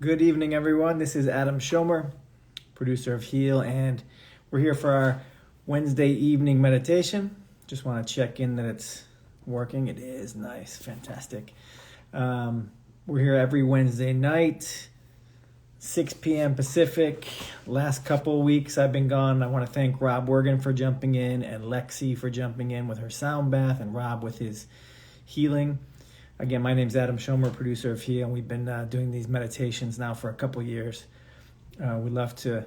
Good evening, everyone. This is Adam Schomer, producer of Heal, and we're here for our Wednesday evening meditation. Just want to check in that it's working. It is nice, fantastic. We're here every Wednesday night, 6 p.m. Pacific. Last couple of weeks I've been gone. I want to thank Rob Wergen for jumping in and Lexi for jumping in with her sound bath and Rob with his healing. Again, my name's Adam Schomer, producer of Heal, and we've been doing these meditations now for a couple years. We love to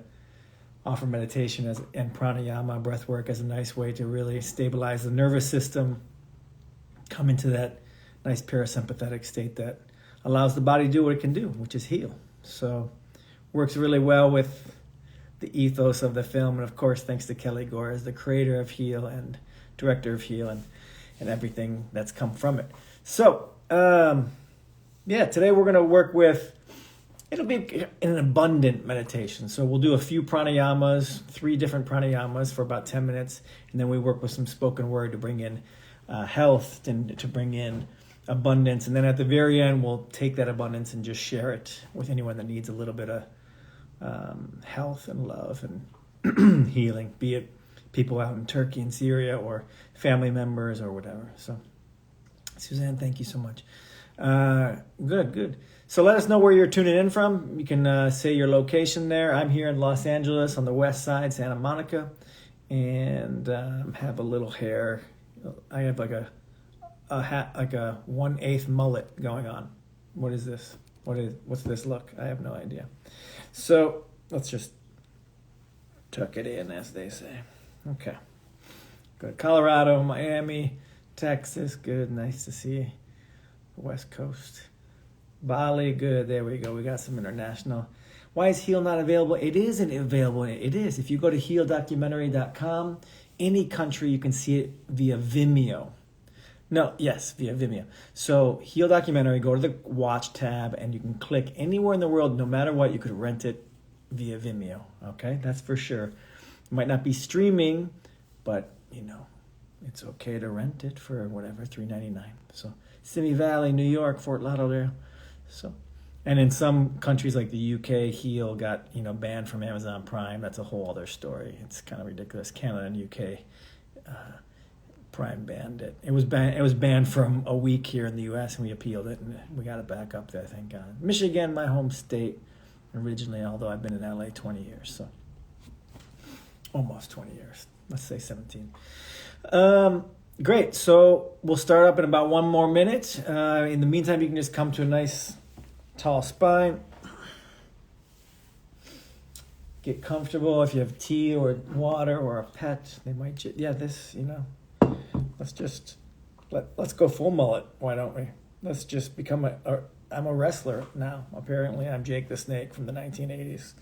offer meditation and pranayama, breathwork, as a nice way to really stabilize the nervous system, come into that nice parasympathetic state that allows the body to do what it can do, which is heal. So works really well with the ethos of the film, and of course, thanks to Kelly Gore as the creator of Heal and director of Heal and everything that's come from it. So, today we're going to work with, it'll be an abundant meditation. So we'll do a few pranayamas, 3 different pranayamas for about 10 minutes. And then we work with some spoken word to bring in health and to bring in abundance. And then at the very end, we'll take that abundance and just share it with anyone that needs a little bit of health and love and healing, be it people out in Turkey and Syria or family members or whatever. So Suzanne, thank you so much. Good. So let us know where you're tuning in from. You can say your location there. I'm here in Los Angeles on the west side, Santa Monica, and have a little hair. I have like a hat, like a 1/8 mullet going on. What is this? What's this look? I have no idea. So let's just tuck it in, as they say. Okay. Good. Colorado, Miami, Texas, good. Nice to see West Coast. Bali, good. There we go. We got some international. Why is Heal not available? It isn't available. It is. If you go to healdocumentary.com, any country you can see it via Vimeo. Via Vimeo. So Heal Documentary, go to the Watch tab, and you can click anywhere in the world, no matter what, you could rent it via Vimeo. Okay, that's for sure. It might not be streaming, but it's okay to rent it for whatever, $3.99. So Simi Valley, New York, Fort Lauderdale. So, and in some countries like the UK, Heal got banned from Amazon Prime. That's a whole other story. It's kind of ridiculous. Canada and UK, Prime banned it. It was banned for a week here in the US, and we appealed it, and we got it back up there. Thank God. Michigan, my home state, originally, although I've been in LA 20 years, so almost 20 years. Let's say 17. Great. So we'll start up in about 1 more minute. In the meantime, you can just come to a nice tall spine. Get comfortable. If you have tea or water or a pet, they might. Let's go full mullet. Why don't we? Let's just become I'm a wrestler now. Apparently, I'm Jake the Snake from the 1980s.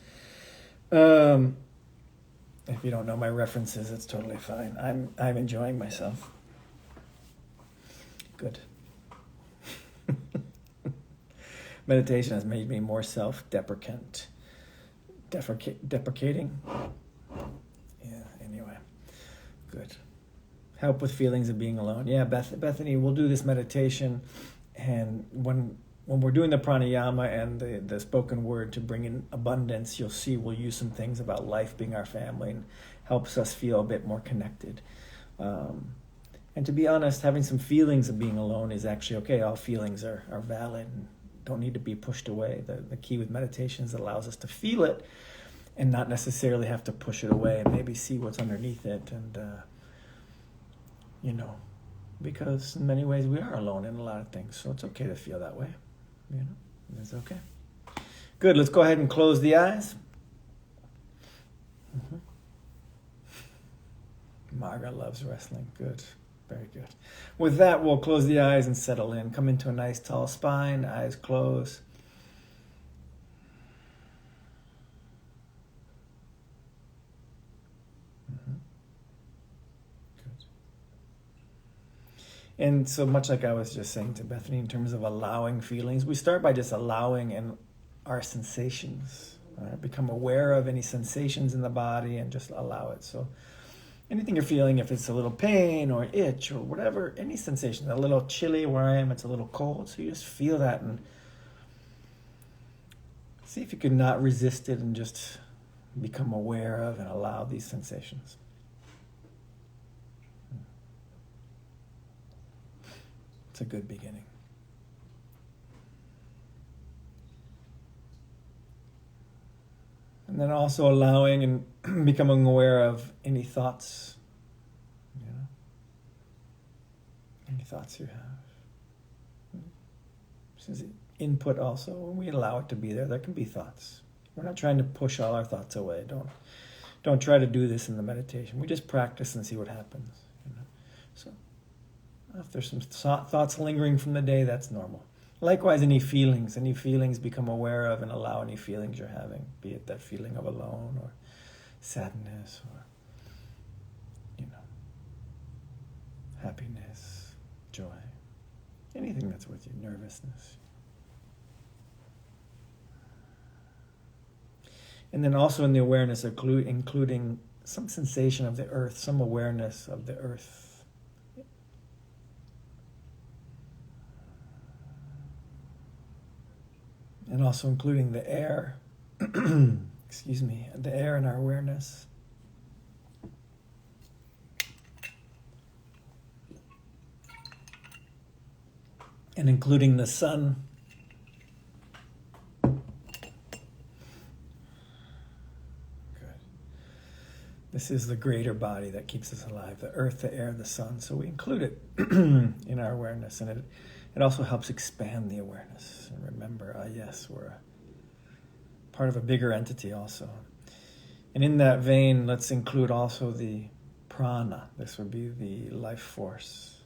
If you don't know my references, it's totally fine. I'm enjoying myself. Good. Meditation has made me more self-deprecating. Yeah, anyway. Good. Help with feelings of being alone. Yeah, Bethany, we'll do this meditation, and when we're doing the pranayama and the spoken word to bring in abundance, you'll see we'll use some things about life being our family and helps us feel a bit more connected. And to be honest, having some feelings of being alone is actually okay. All feelings are valid and don't need to be pushed away. The key with meditation is it allows us to feel it and not necessarily have to push it away and maybe see what's underneath it. And, because in many ways we are alone in a lot of things. So it's okay to feel that way. It's okay. Good. Let's go ahead and close the eyes. Marga loves wrestling. Good. Very good. With that, we'll close the eyes and settle in. Come into a nice tall spine, eyes closed. Good. And so much like I was just saying to Bethany in terms of allowing feelings, we start by just allowing our sensations. Become aware of any sensations in the body and just allow it. So anything you're feeling, if it's a little pain or itch or whatever, any sensation, a little chilly where I am, it's a little cold. So you just feel that and See if you can not resist it and just become aware of and allow these sensations. It's a good beginning. And then also allowing and becoming aware of any thoughts, any thoughts you have. This is input also. When we allow it to be there, there can be thoughts. We're not trying to push all our thoughts away. Don't try to do this in the meditation. We just practice and see what happens. So if there's some thoughts lingering from the day, that's normal. Likewise, any feelings become aware of and allow any feelings you're having, be it that feeling of alone or sadness or, happiness, joy, anything that's with you, nervousness. And then also in the awareness, including some sensation of the earth, some awareness of the earth. And also including the air, the air in our awareness. And including the sun. Good. This is the greater body that keeps us alive, the earth, the air, the sun. So we include it in our awareness, and it also helps expand the awareness. And remember, yes, we're a part of a bigger entity also. And in that vein, let's include also the prana. This would be the life force.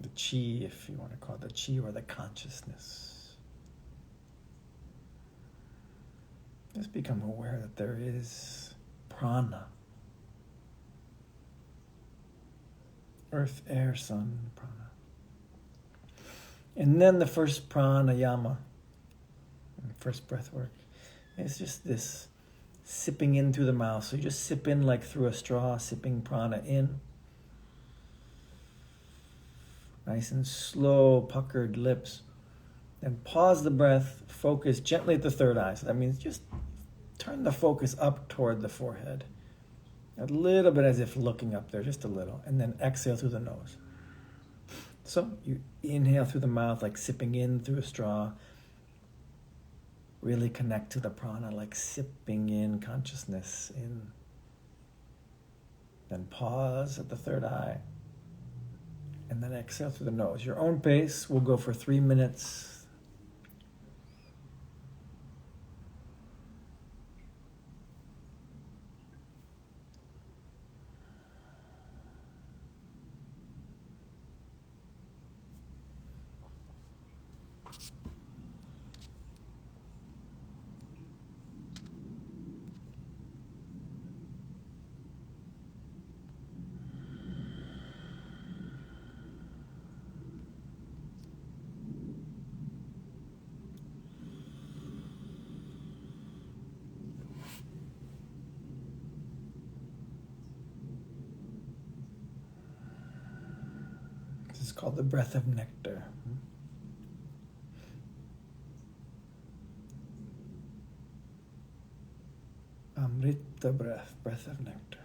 The chi, if you want to call it the chi, or the consciousness. Just become aware that there is prana. Earth, air, sun, prana. And then the first pranayama, first breath work, is just this sipping in through the mouth. So you just sip in like through a straw, sipping prana in. Nice and slow, puckered lips. Then pause the breath, focus gently at the third eye. So that means just turn the focus up toward the forehead. A little bit as if looking up there, just a little. And then exhale through the nose. So you inhale through the mouth, like sipping in through a straw. Really connect to the prana, like sipping in consciousness in. Then pause at the third eye. And then exhale through the nose. Your own pace. We'll go for 3 minutes. This is called the breath of nectar. Amrita breath, breath of nectar.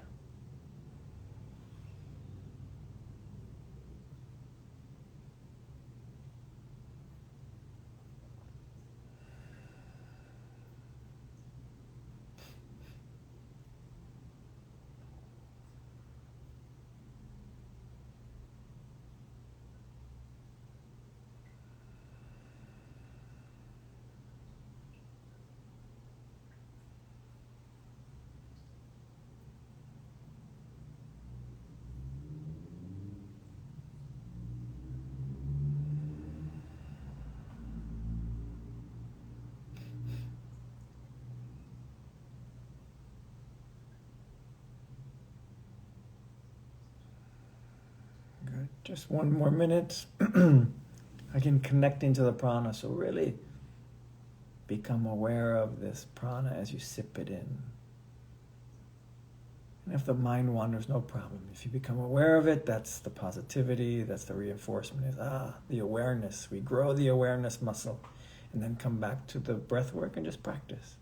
Good. Just 1 more minute. Again, connecting to the prana. So really become aware of this prana as you sip it in. And if the mind wanders, no problem. If you become aware of it, that's the positivity, that's the reinforcement. Is the awareness. We grow the awareness muscle. and then come back to the breath work and just practice.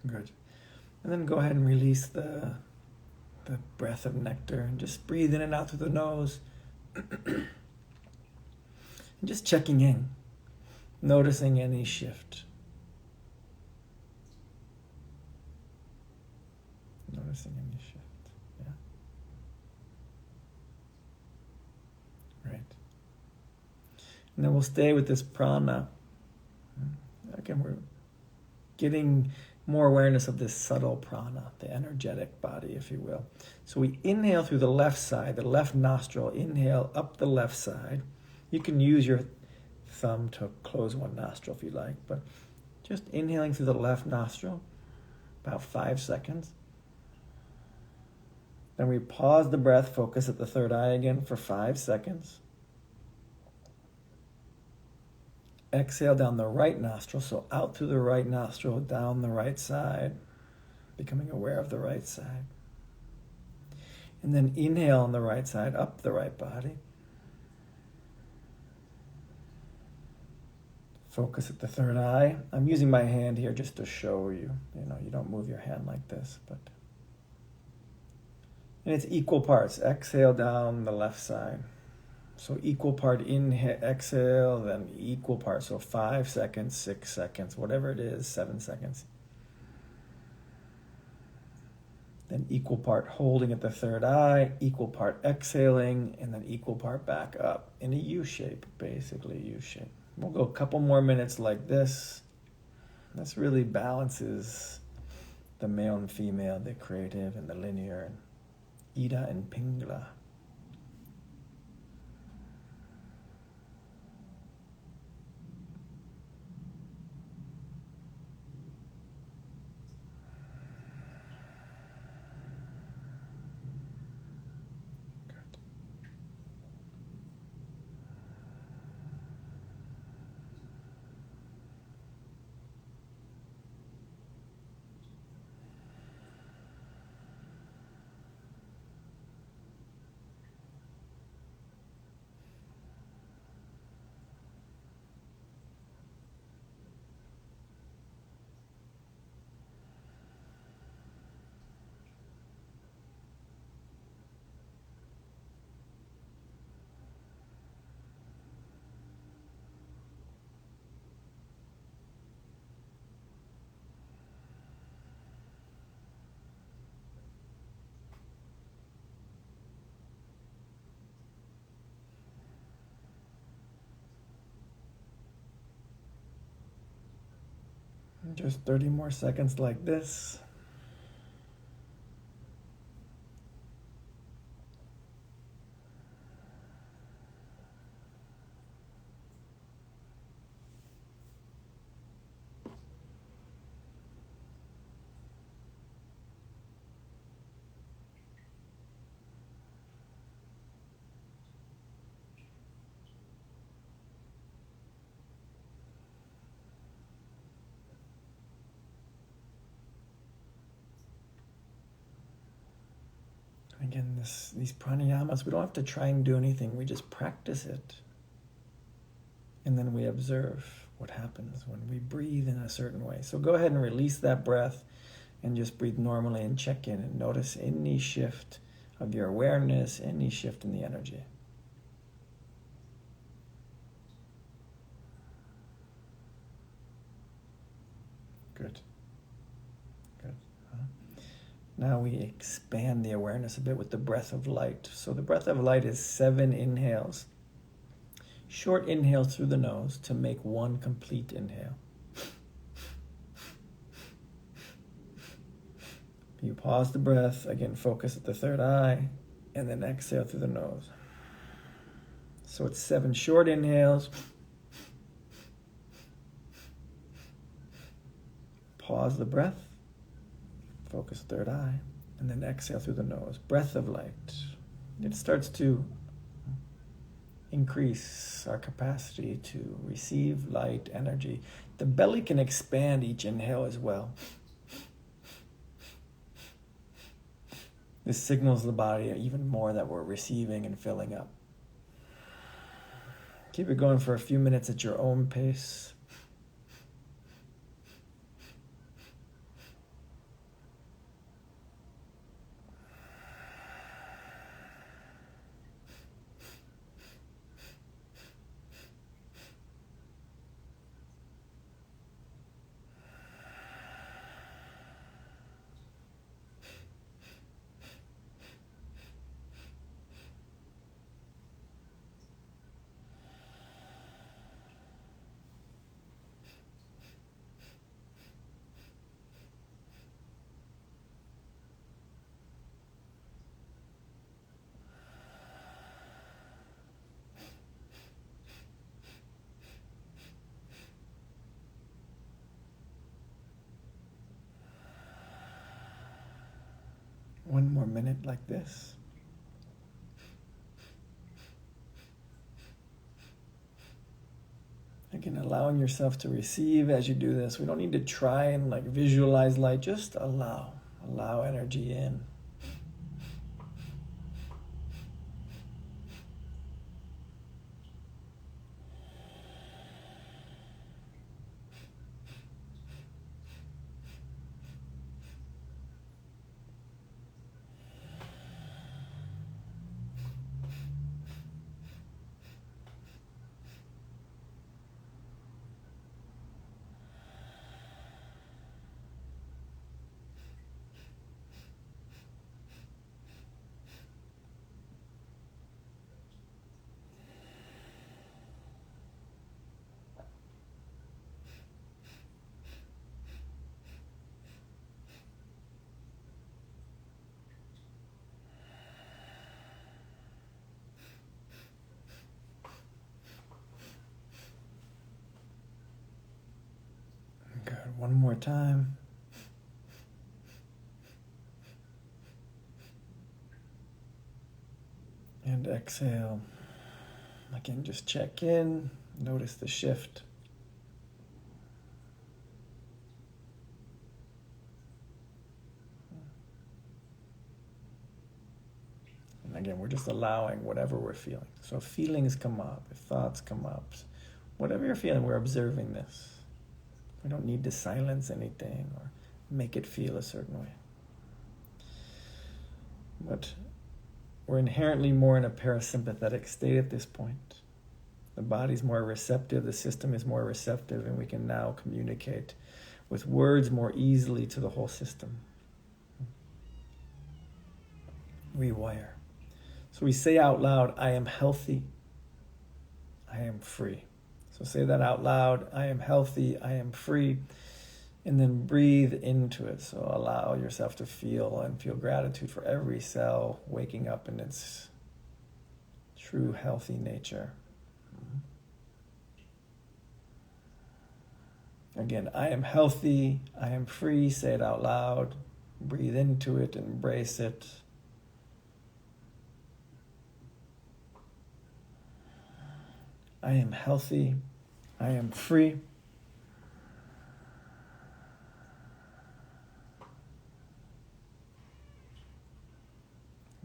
Good. And then go ahead and release the breath of nectar and just breathe in and out through the nose. And just checking in, noticing any shift. Noticing any shift. Yeah. Right. And then we'll stay with this prana. Again, we're getting more awareness of this subtle prana, the energetic body, if you will. So we inhale through the left side, the left nostril, inhale up the left side. You can use your thumb to close one nostril if you like, but just inhaling through the left nostril, about 5 seconds. Then we pause the breath, focus at the third eye again for 5 seconds. Exhale down the right nostril, so out through the right nostril, down the right side, becoming aware of the right side. And then inhale on the right side, up the right body. Focus at the third eye. I'm using my hand here just to show you. You don't move your hand like this, but... And it's equal parts. Exhale down the left side. So equal part inhale, exhale, then equal part. So 5 seconds, 6 seconds, whatever it is, 7 seconds. Then equal part holding at the third eye, equal part exhaling, and then equal part back up in a U shape, basically U shape. We'll go a couple more minutes like this. This really balances the male and female, the creative and the linear, and Ida and Pingala. Just 30 more seconds like this. Again, these pranayamas, we don't have to try and do anything. We just practice it. And then we observe what happens when we breathe in a certain way. So go ahead and release that breath and just breathe normally and check in and notice any shift of your awareness, any shift in the energy. Good. Good. Now we expand the awareness a bit with the breath of light. So the breath of light is 7 inhales. Short inhales through the nose to make one complete inhale. You pause the breath, again focus at the third eye, and then exhale through the nose. So it's 7 short inhales, pause the breath, focus third eye, and then exhale through the nose. Breath of light. It starts to increase our capacity to receive light energy. The belly can expand each inhale as well. This signals the body even more that we're receiving and filling up. Keep it going for a few minutes at your own pace. One more minute like this. Again, allowing yourself to receive as you do this. We don't need to try and visualize light. Just allow. Allow energy in. Good. One more time. And exhale. Again, just check in. Notice the shift. And again, we're just allowing whatever we're feeling. So if feelings come up, if thoughts come up, whatever you're feeling, we're observing this. We don't need to silence anything or make it feel a certain way. But we're inherently more in a parasympathetic state at this point. The body's more receptive, the system is more receptive, and we can now communicate with words more easily to the whole system. Rewire. So we say out loud, I am healthy, I am free. So say that out loud, I am healthy, I am free, and then breathe into it. So allow yourself to feel gratitude for every cell waking up in its true healthy nature. Again, I am healthy, I am free, say it out loud, breathe into it, embrace it. I am healthy, I am free.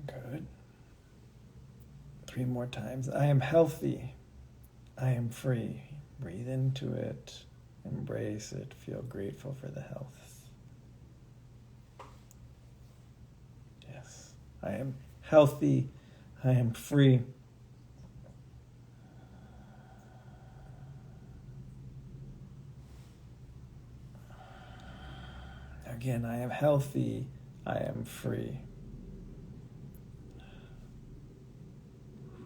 Good. 3 more times. I am healthy, I am free. Breathe into it, embrace it, feel grateful for the health. Yes, I am healthy, I am free. Again, I am healthy, I am free.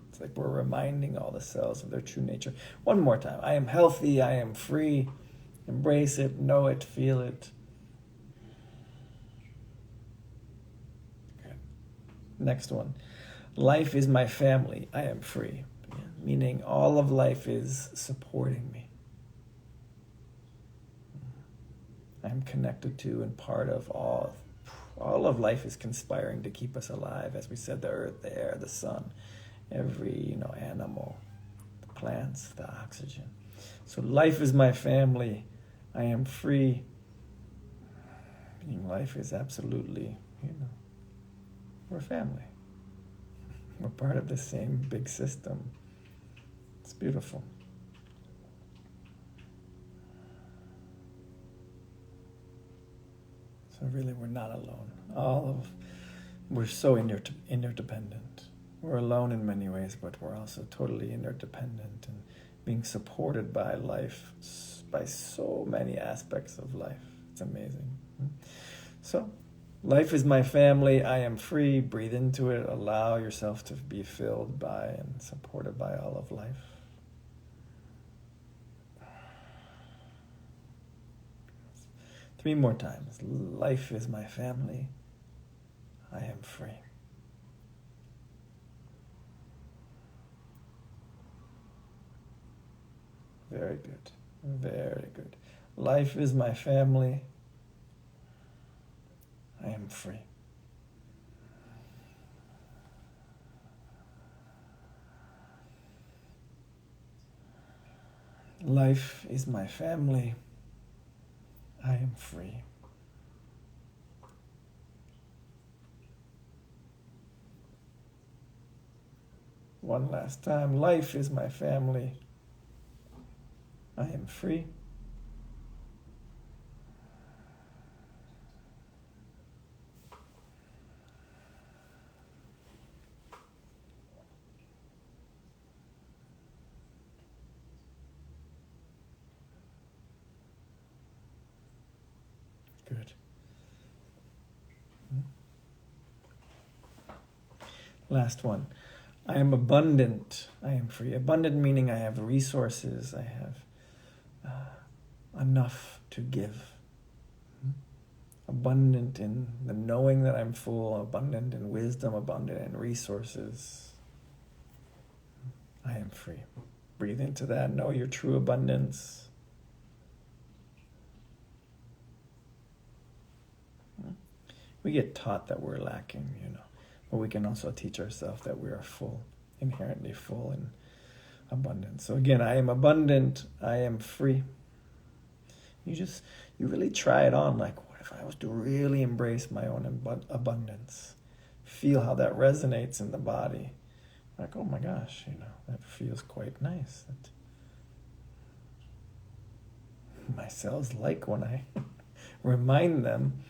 It's like we're reminding all the cells of their true nature. One more time. I am healthy, I am free. Embrace it, know it, feel it. Good. Next one. Life is my family, I am free. Meaning all of life is supporting me. I I'm connected to and part of all. All of life is conspiring to keep us alive. As we said, the earth, the air, the sun, every animal, the plants, the oxygen. So life is my family. I am free. Meaning life is absolutely, we're family. We're part of the same big system. It's beautiful. So really, we're not alone. We're so interdependent. We're alone in many ways, but we're also totally interdependent and being supported by life, by so many aspects of life. It's amazing. So, life is my family. I am free. Breathe into it. Allow yourself to be filled by and supported by all of life. Three more times. Life is my family. I am free. Very good. Very good. Life is my family. I am free. Life is my family. I am free. One last time. Life is my family. I am free. Good. Last one. I am abundant. I am free. Abundant meaning I have resources. I have enough to give. Abundant in the knowing that I'm full. Abundant in wisdom. Abundant in resources. I am free. Breathe into that. Know your true abundance. We get taught that we're lacking, but we can also teach ourselves that we are full, inherently full and abundant. So again, I am abundant. I am free. You really try it on. Like, what if I was to really embrace my own abundance? Feel how that resonates in the body. Like, oh my gosh, that feels quite nice. My cells like when I remind them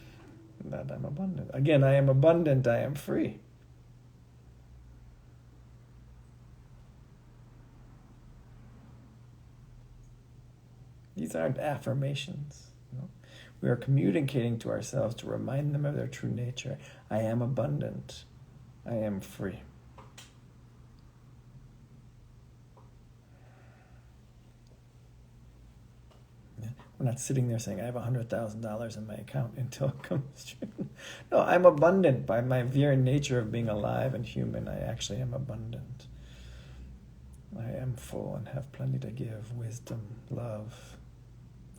that I'm abundant. Again, I am abundant. I am free. These aren't affirmations. We are communicating to ourselves to remind them of their true nature. I am abundant. I am free. We're not sitting there saying, I have $100,000 in my account until it comes true. No, I'm abundant by my very nature of being alive and human. I actually am abundant. I am full and have plenty to give. Wisdom, love,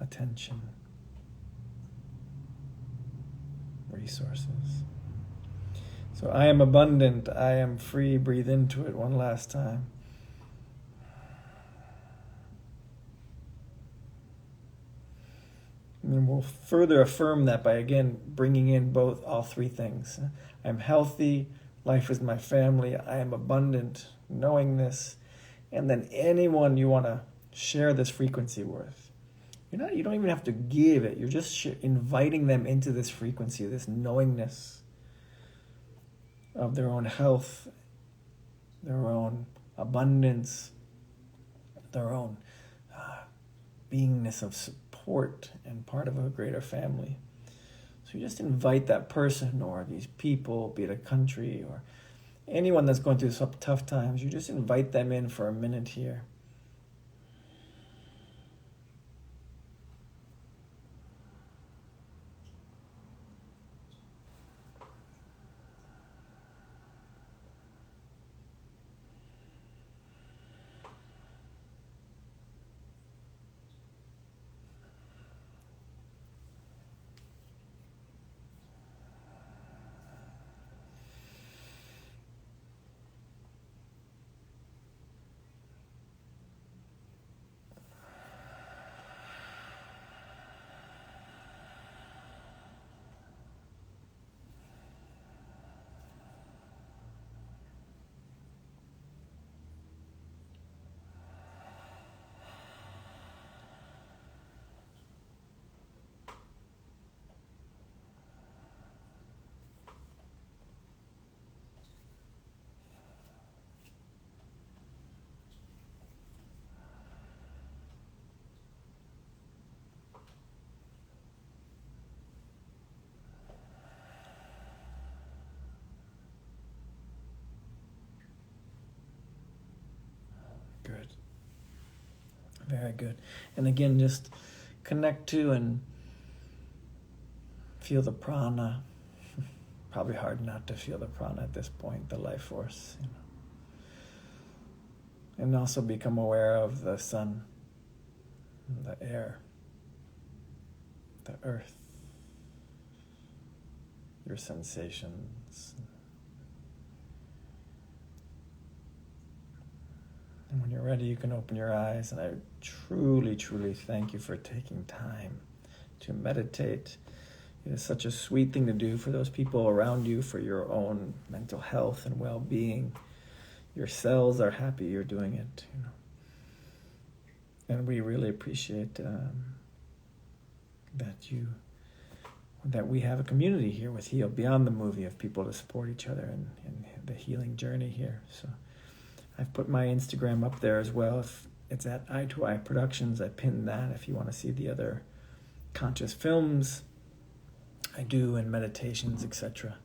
attention, resources. So I am abundant. I am free. Breathe into it one last time. And then we'll further affirm that by, again, bringing in all three things. I'm healthy. Life is my family. I am abundant. Knowing this. And then anyone you want to share this frequency with. You don't even have to give it. You're just inviting them into this frequency, this knowingness of their own health, their own abundance, their own beingness of support and part of a greater family. So you just invite that person or these people, be it a country or anyone that's going through some tough times, you just invite them in for a minute here. Very good. And again, just connect to and feel the prana. Probably hard not to feel the prana at this point, the life force. And also become aware of the sun, the air, the earth, your sensations. And when you're ready, you can open your eyes. And I truly, truly thank you for taking time to meditate. It is such a sweet thing to do for those people around you, for your own mental health and well-being. Your cells are happy you're doing it, And we really appreciate that we have a community here with Heal Beyond the Movie of people to support each other in the healing journey here. So I've put my Instagram up there as well. If it's at Eye to Eye Productions, I pinned that if you want to see the other conscious films I do and meditations, etc.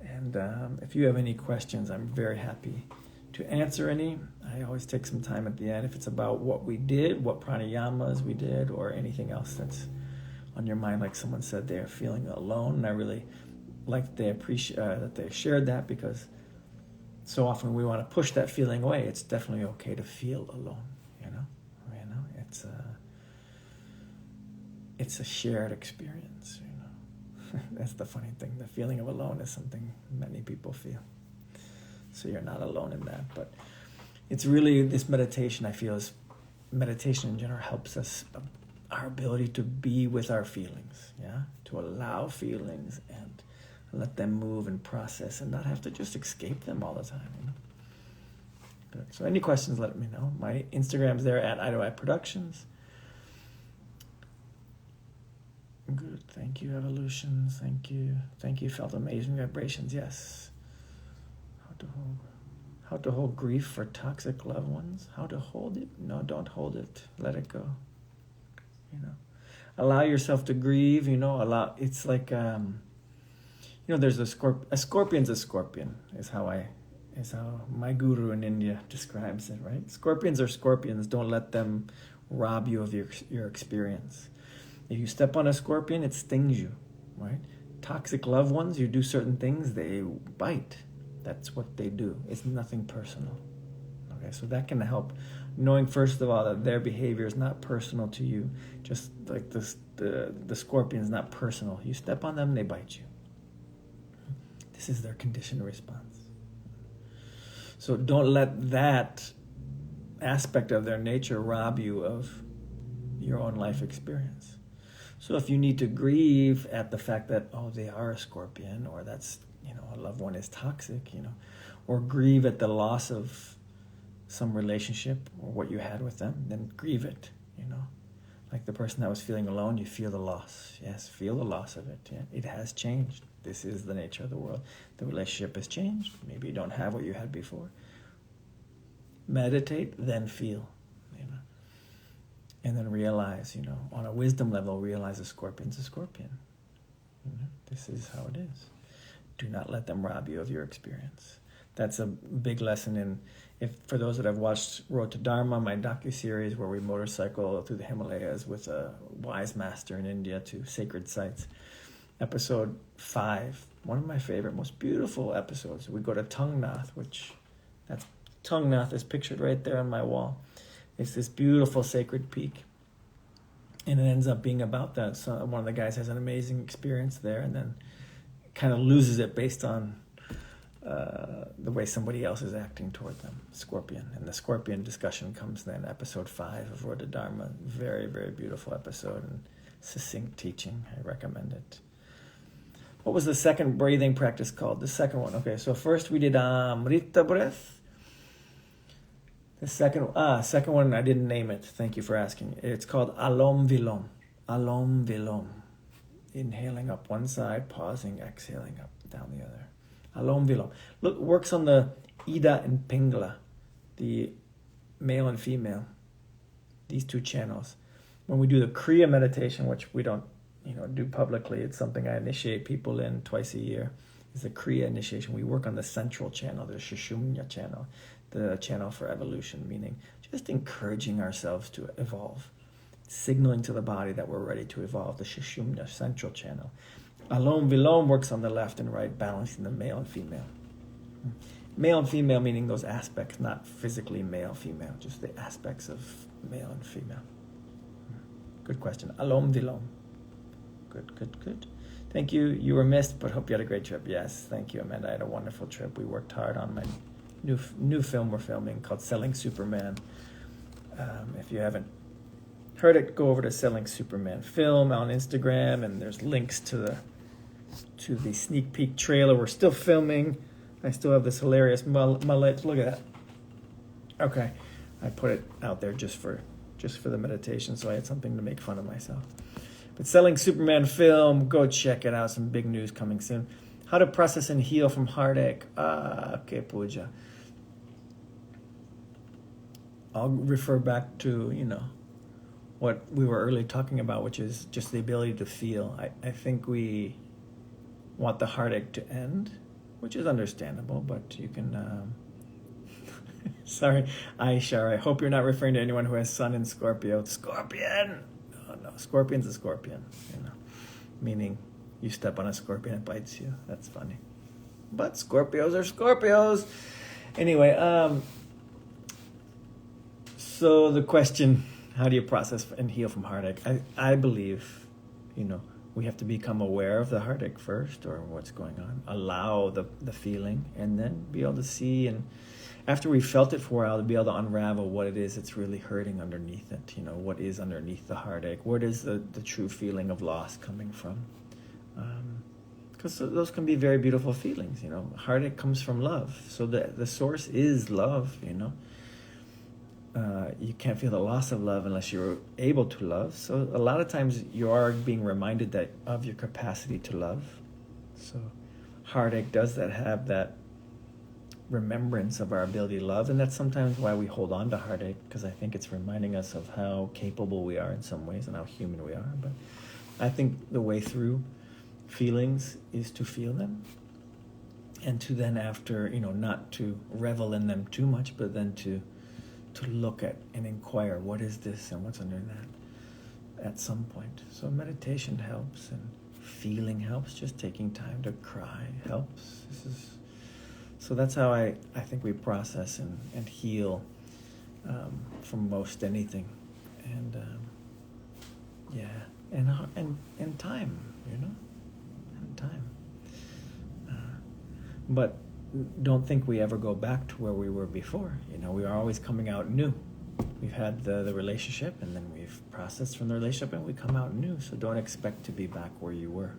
And if you have any questions, I'm very happy to answer any. I always take some time at the end if it's about what we did, what pranayamas we did, or anything else that's on your mind. Like someone said, they're feeling alone, and I really like that they appreciate that they shared that, because so often we want to push that feeling away. It's definitely okay to feel alone. It's a shared experience. That's the funny thing. The feeling of alone is something many people feel. So you're not alone in that. But it's really this meditation, I feel, is meditation in general helps us, our ability to be with our feelings, to allow feelings and let them move and process and not have to just escape them all the time. Good. So any questions, let me know. My Instagram's there at Eye to Eye Productions. Good. Thank you, Evolutions. Thank you. Thank you, Felt Amazing Vibrations. Yes. How to hold grief for toxic loved ones. How to hold it. No, don't hold it. Let it go. Allow yourself to grieve. It's like, there's a scorpion's a scorpion is how my guru in India describes it, right? Scorpions are scorpions. Don't let them rob you of your experience. If you step on a scorpion, it stings you, right? Toxic loved ones, you do certain things, they bite. That's what they do. It's nothing personal. Okay, so that can help. Knowing, first of all, that their behavior is not personal to you. Just like the scorpion is not personal. You step on them, they bite you. This is their conditioned response. So don't let that aspect of their nature rob you of your own life experience. So if you need to grieve at the fact that, they are a scorpion, or that's, a loved one is toxic, or grieve at the loss of some relationship or what you had with them, then grieve it, Like the person that was feeling alone, you feel the loss. Yes, feel the loss of it. Yeah, it has changed. This is the nature of the world. The relationship has changed. Maybe you don't have what you had before. Meditate, then feel. And then realize, on a wisdom level, realize a scorpion's a scorpion. This is how it is. Do not let them rob you of your experience. That's a big lesson for those that have watched Road to Dharma, my docu-series where we motorcycle through the Himalayas with a wise master in India to sacred sites. Episode 5, one of my favorite, most beautiful episodes. We go to Tungnath, Tungnath is pictured right there on my wall. It's this beautiful sacred peak. And it ends up being about that. So one of the guys has an amazing experience there and then kind of loses it based on the way somebody else is acting toward them, scorpion. And the scorpion discussion comes then, episode 5 of Road to Dharma. Very, very beautiful episode and succinct teaching. I recommend it. What was the second breathing practice called? The second one. Okay, so first we did Amrita breath. The second one, I didn't name it. Thank you for asking. It's called Alom Vilom. Alom Vilom. Inhaling up one side, pausing, exhaling up, down the other. Alom Vilom. Look, works on the Ida and Pingala, the male and female, these two channels. When we do the Kriya meditation, which we don't do publicly, it's something I initiate people in twice a year, is the Kriya initiation. We work on the central channel, the Sushumna channel. the channel for evolution, meaning just encouraging ourselves to evolve, signaling to the body that we're ready to evolve, the Sushumna central channel. Alom Vilom works on the left and right, balancing the male and female. Male and female meaning those aspects, not physically male, female, just the aspects of male and female. Good question. Alom Vilom. Good. Thank you. You were missed, but hope you had a great trip. Yes, thank you, Amanda. I had a wonderful trip. We worked hard on my new film we're filming called Selling Superman. If you haven't heard it, go over to Selling Superman Film on Instagram, and there's links to the sneak peek trailer. We're still filming. I still have this hilarious mullet. Look at that. Okay, I put it out there just for the meditation, so I had something to make fun of myself. But Selling Superman Film, go check it out. Some big news coming soon. How to process and heal from heartache. Okay, Puja. I'll refer back to, what we were earlier talking about, which is just the ability to feel. I think we want the heartache to end, which is understandable, but you can... Sorry, Aisha, I hope you're not referring to anyone who has Sun in Scorpio. Scorpion! Oh, no, Scorpion's a scorpion, meaning you step on a scorpion, it bites you. That's funny. But Scorpios are Scorpios! Anyway, so the question, how do you process and heal from heartache? I believe, we have to become aware of the heartache first, or what's going on. Allow the feeling, and then be able to see, and after we felt it for a while, to be able to unravel what it is that's really hurting underneath it. What is underneath the heartache? What is the true feeling of loss coming from? Because those can be very beautiful feelings. Heartache comes from love, so the source is love. You can't feel the loss of love unless you're able to love. So a lot of times you are being reminded of your capacity to love. So heartache does have that remembrance of our ability to love, and that's sometimes why we hold on to heartache, because I think it's reminding us of how capable we are in some ways and how human we are. But I think the way through feelings is to feel them, and to then after, not to revel in them too much, but then to look at and inquire, what is this and what's under that at some point. So meditation helps, and feeling helps. Just taking time to cry helps. So that's how I think we process and heal from most anything. And and time, and time. But don't think we ever go back to where we were before. We are always coming out new. We've had the relationship, and then we've processed from the relationship, and we come out new. So don't expect to be back where you were.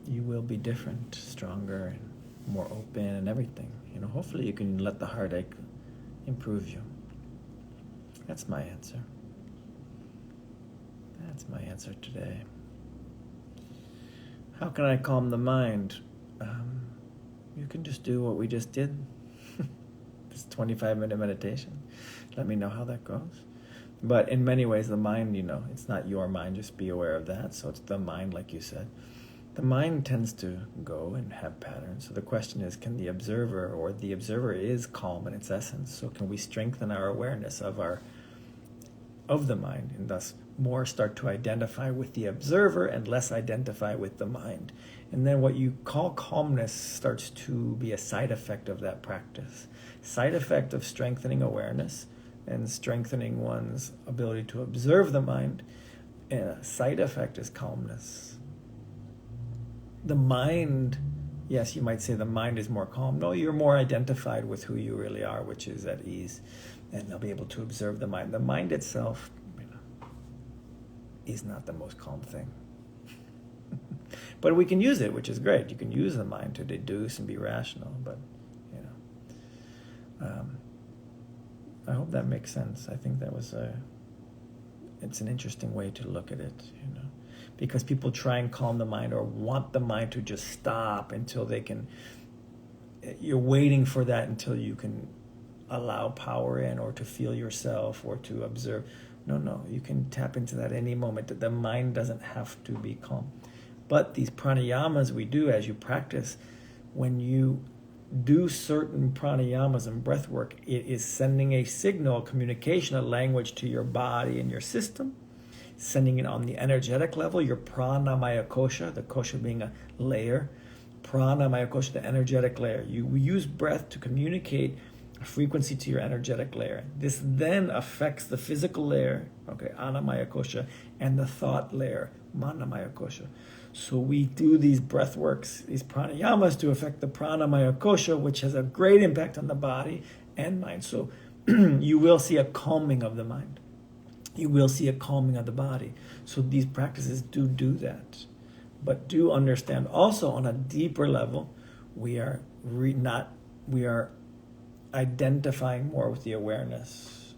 You will be different, stronger, and more open, and everything. Hopefully you can let the heartache improve you. That's my answer. That's my answer today. How can I calm the mind? You can just do what we just did. This 25-minute meditation. Let me know how that goes. But in many ways, the mind, it's not your mind. Just be aware of that. So it's the mind, like you said. The mind tends to go and have patterns. So the question is, can the observer is calm in its essence. So can we strengthen our awareness of the mind, and thus more start to identify with the observer and less identify with the mind. And then what you call calmness starts to be a side effect of that practice. Side effect of strengthening awareness and strengthening one's ability to observe the mind. And a side effect is calmness. The mind, yes, you might say the mind is more calm. No, you're more identified with who you really are, which is at ease. And they'll be able to observe the mind. The mind itself is not the most calm thing. But we can use it, which is great. You can use the mind to deduce and be rational. But, I hope that makes sense. I think that was it's an interesting way to look at it, because people try and calm the mind or want the mind to just stop until they can. You're waiting for that until you can allow power in, or to feel yourself, or to observe. No, you can tap into that any moment. The mind doesn't have to be calm. But these pranayamas we do as you practice, when you do certain pranayamas and breath work, it is sending a signal, communication, a language to your body and your system, sending it on the energetic level, your pranamaya kosha, the kosha being a layer, pranamaya kosha, the energetic layer. You use breath to communicate a frequency to your energetic layer. This then affects the physical layer, okay, anamaya kosha, and the thought layer, manamaya kosha. So we do these breath works, these pranayamas, to affect the pranamaya kosha, which has a great impact on the body and mind. So you will see a calming of the mind. You will see a calming of the body. So these practices do that. But do understand also on a deeper level, we are identifying more with the awareness.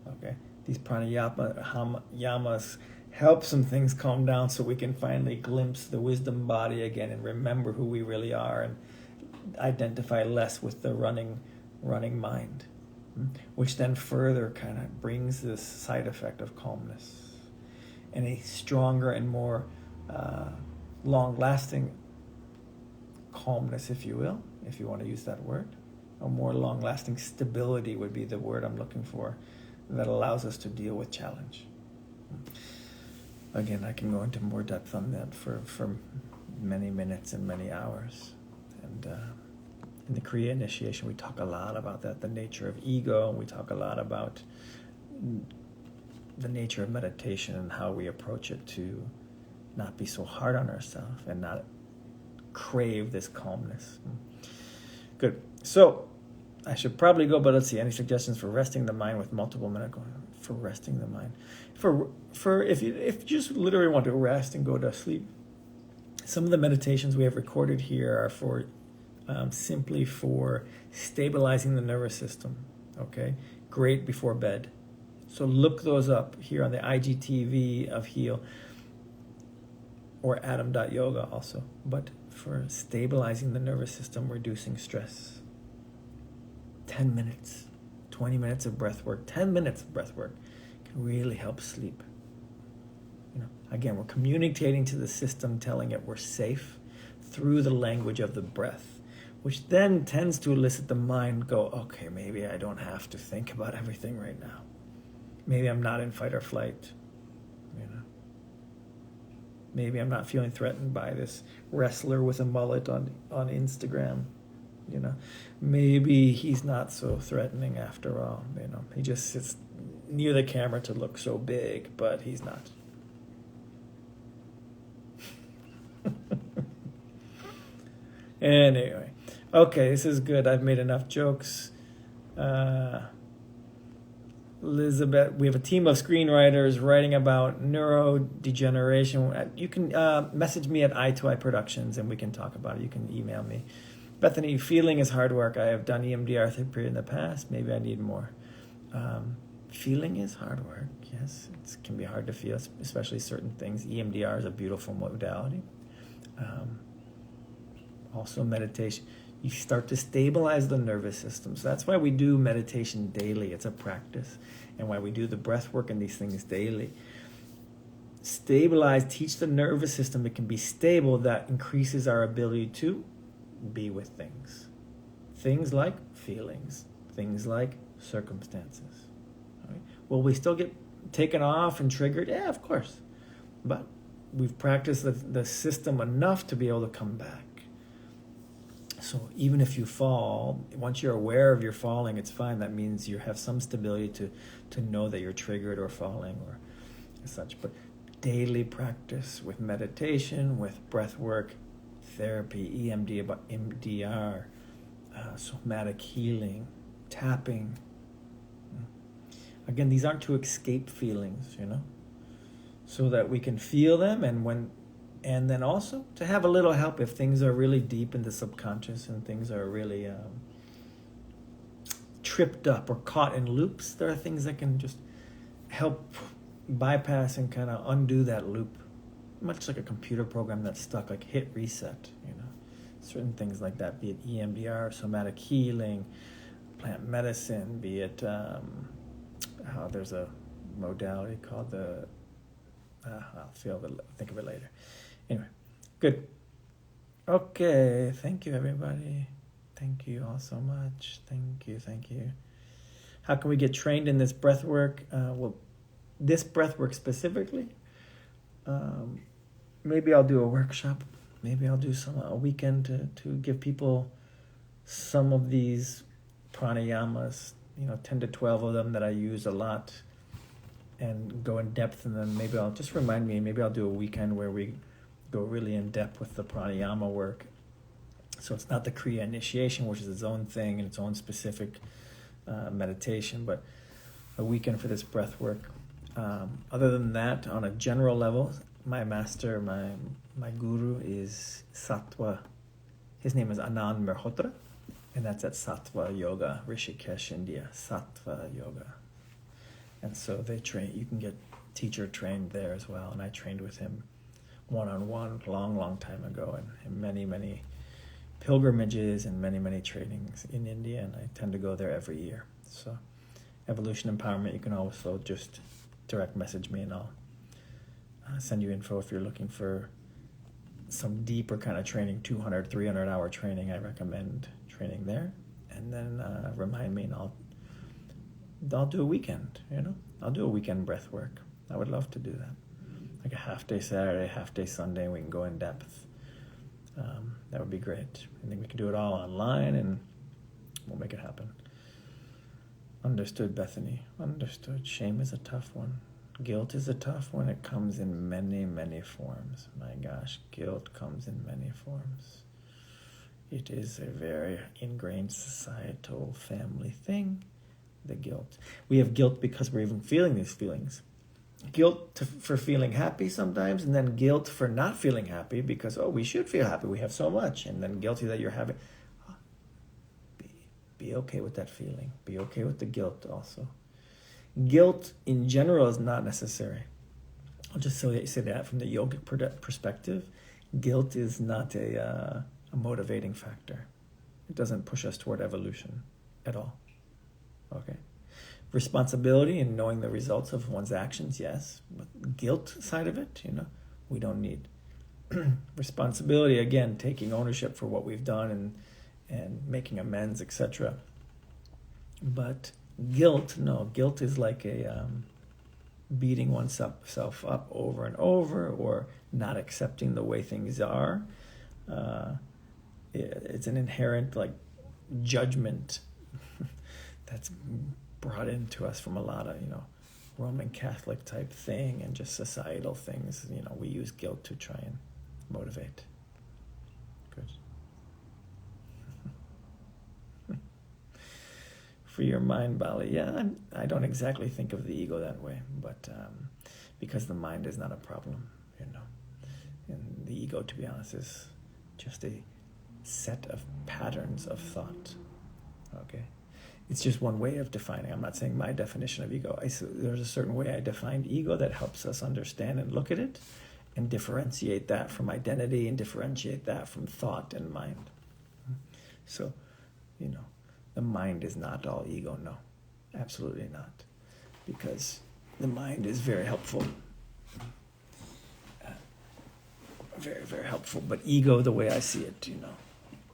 Okay, these pranayamas help some things calm down, so we can finally glimpse the wisdom body again and remember who we really are, and identify less with the running mind, which then further kind of brings this side effect of calmness and a stronger and more long-lasting calmness, if you will, if you want to use that word. A more long-lasting stability would be the word I'm looking for, that allows us to deal with challenge. Again, I can go into more depth on that for many minutes and many hours. And in the Kriya initiation, we talk a lot about that, the nature of ego, and we talk a lot about the nature of meditation and how we approach it to not be so hard on ourselves and not crave this calmness. Good. So I should probably go, but let's see. Any suggestions for resting the mind with multiple medical? For resting the mind, for if you just literally want to rest and go to sleep, some of the meditations we have recorded here are for simply for stabilizing the nervous system. Okay, great before bed. So look those up here on the IGTV of Heal or Adam.yoga also. But for stabilizing the nervous system, reducing stress. 10 minutes. 20 minutes of breath work, 10 minutes of breath work can really help sleep. Again, we're communicating to the system, telling it we're safe through the language of the breath, which then tends to elicit the mind go, okay, maybe I don't have to think about everything right now. Maybe I'm not in fight or flight. Maybe I'm not feeling threatened by this wrestler with a mullet on Instagram. Maybe he's not so threatening after all. He just sits near the camera to look so big, but he's not. Anyway, okay, this is good. I've made enough jokes. Elizabeth, we have a team of screenwriters writing about neurodegeneration. You can message me at Eye2Eye Productions and we can talk about it. You can email me. Bethany, feeling is hard work. I have done EMDR therapy in the past. Maybe I need more. Feeling is hard work. Yes, it can be hard to feel, especially certain things. EMDR is a beautiful modality. Also meditation. You start to stabilize the nervous system. So that's why we do meditation daily. It's a practice. And why we do the breath work and these things daily. Stabilize, teach the nervous system it can be stable. That increases our ability to be with things. Things like feelings. Things like circumstances. Right? Will we still get taken off and triggered? Yeah, of course. But we've practiced the system enough to be able to come back. So even if you fall, once you're aware of your falling, it's fine. That means you have some stability to know that you're triggered or falling or such. But daily practice with meditation, with breath work, therapy, EMDR, somatic healing, tapping. Again, these aren't to escape feelings, so that we can feel them, and then also to have a little help if things are really deep in the subconscious and things are really tripped up or caught in loops. There are things that can just help bypass and kind of undo that loop, much like a computer program that's stuck, like hit reset, certain things like that, be it EMDR, somatic healing, plant medicine, be it, there's a modality called I'll think of it later. Anyway, good. Okay, thank you, everybody. Thank you all so much. Thank you. How can we get trained in this breath work? Well, this breath work specifically, maybe I'll do a workshop. Maybe I'll do a weekend to give people some of these pranayamas, 10 to 12 of them that I use a lot, and go in depth. And then maybe I'll do a weekend where we go really in depth with the pranayama work. So it's not the Kriya initiation, which is its own thing and its own specific meditation, but a weekend for this breath work. Other than that, on a general level, my master, my guru is Sattva. His name is Anand Merhotra, and that's at Sattva Yoga, Rishikesh, India. Sattva Yoga. And so they train, you can get teacher trained there as well. And I trained with him one-on-one long time ago, and many pilgrimages and many trainings in India, and I tend to go there every year. So Evolution Empowerment, you can also just direct message me and I'll send you info if you're looking for some deeper kind of training, 200, 300 hour training. I recommend training there. And then remind me and I'll do a weekend, I'll do a weekend breath work. I would love to do that. Like a half day Saturday, half day Sunday, we can go in depth. That would be great. I think we can do it all online and we'll make it happen. Understood, Bethany. Understood. Shame is a tough one. Guilt is a tough one. It comes in many forms. My gosh, guilt comes in many forms. It is a very ingrained societal family thing, the guilt. We have guilt because we're even feeling these feelings. Guilt for feeling happy sometimes, and then guilt for not feeling happy because, we should feel happy. We have so much. And then guilty that you're having. Be okay with that feeling. Be okay with the guilt also. Guilt in general is not necessary. I'll just say that from the yogic perspective. Guilt is not a motivating factor. It doesn't push us toward evolution at all. Okay? Responsibility and knowing the results of one's actions, yes. But guilt side of it, we don't need. Responsibility, again, taking ownership for what we've done and making amends, etc. But guilt, no. Guilt is like a beating oneself up over and over, or not accepting the way things are. It's an inherent judgment that's brought into us from a lot of, Roman Catholic type thing and just societal things. We use guilt to try and motivate. Good. For your mind, Bali. Yeah, I don't exactly think of the ego that way, but because the mind is not a problem, And the ego, to be honest, is just a set of patterns of thought. Okay? It's just one way of defining. I'm not saying my definition of ego. There's a certain way I defined ego that helps us understand and look at it and differentiate that from identity and differentiate that from thought and mind. So, the mind is not all ego. No, absolutely not. Because the mind is very helpful. Very helpful. But ego, the way I see it,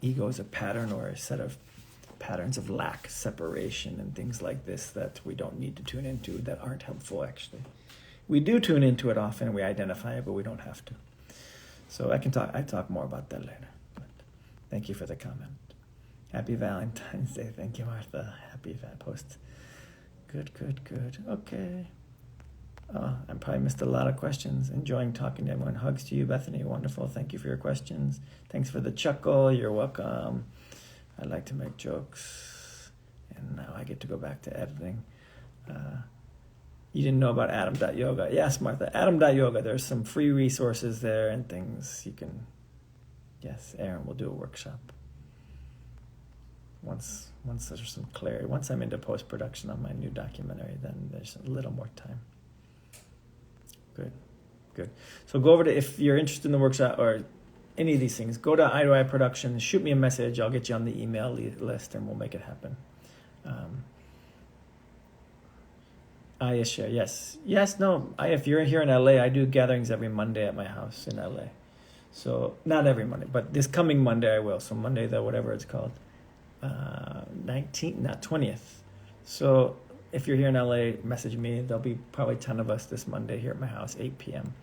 ego is a pattern or a set of patterns of lack, separation, and things like this that we don't need to tune into, that aren't helpful, actually. We do tune into it often, we identify it, but we don't have to. So I talk more about that later. But thank you for the comment. Happy Valentine's Day. Thank you, Martha. Happy post. Good. Okay. I probably missed a lot of questions. Enjoying talking to everyone. Hugs to you, Bethany. Wonderful. Thank you for your questions. Thanks for the chuckle. You're welcome. I like to make jokes. And now I get to go back to editing. You didn't know about Adam.yoga. Yes, Martha. Adam.yoga. There's some free resources there and things you can... Yes, Aaron will do a workshop. Once there's some clarity. Once I'm into post-production on my new documentary, then there's a little more time. Good. So go over to, if you're interested in the workshop or any of these things, go to Eye to Eye Productions, shoot me a message. I'll get you on the email list and we'll make it happen. Ayesha, yes. No, if you're here in LA, I do gatherings every Monday at my house in LA. So not every Monday, but this coming Monday I will. So Monday, whatever it's called. 19th, not 20th. So if you're here in LA, message me. There'll be probably 10 of us this Monday here at my house, 8 p.m.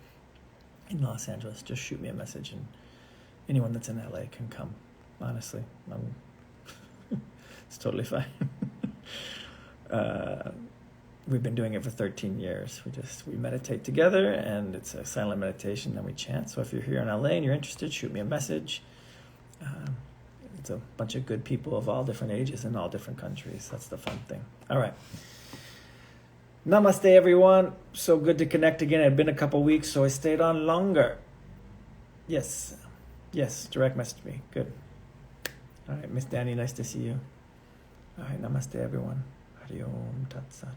in Los Angeles. Just shoot me a message, and anyone that's in LA can come. Honestly, it's totally fine. We've been doing it for 13 years. We meditate together, and it's a silent meditation, and we chant. So if you're here in LA and you're interested, shoot me a message. It's a bunch of good people of all different ages in all different countries. That's the fun thing. All right. Namaste, everyone. So good to connect again. It had been a couple weeks, so I stayed on longer. Yes, direct message me. Good. All right, Miss Danny, nice to see you. All right, namaste, everyone. Hari Om Tat Sat.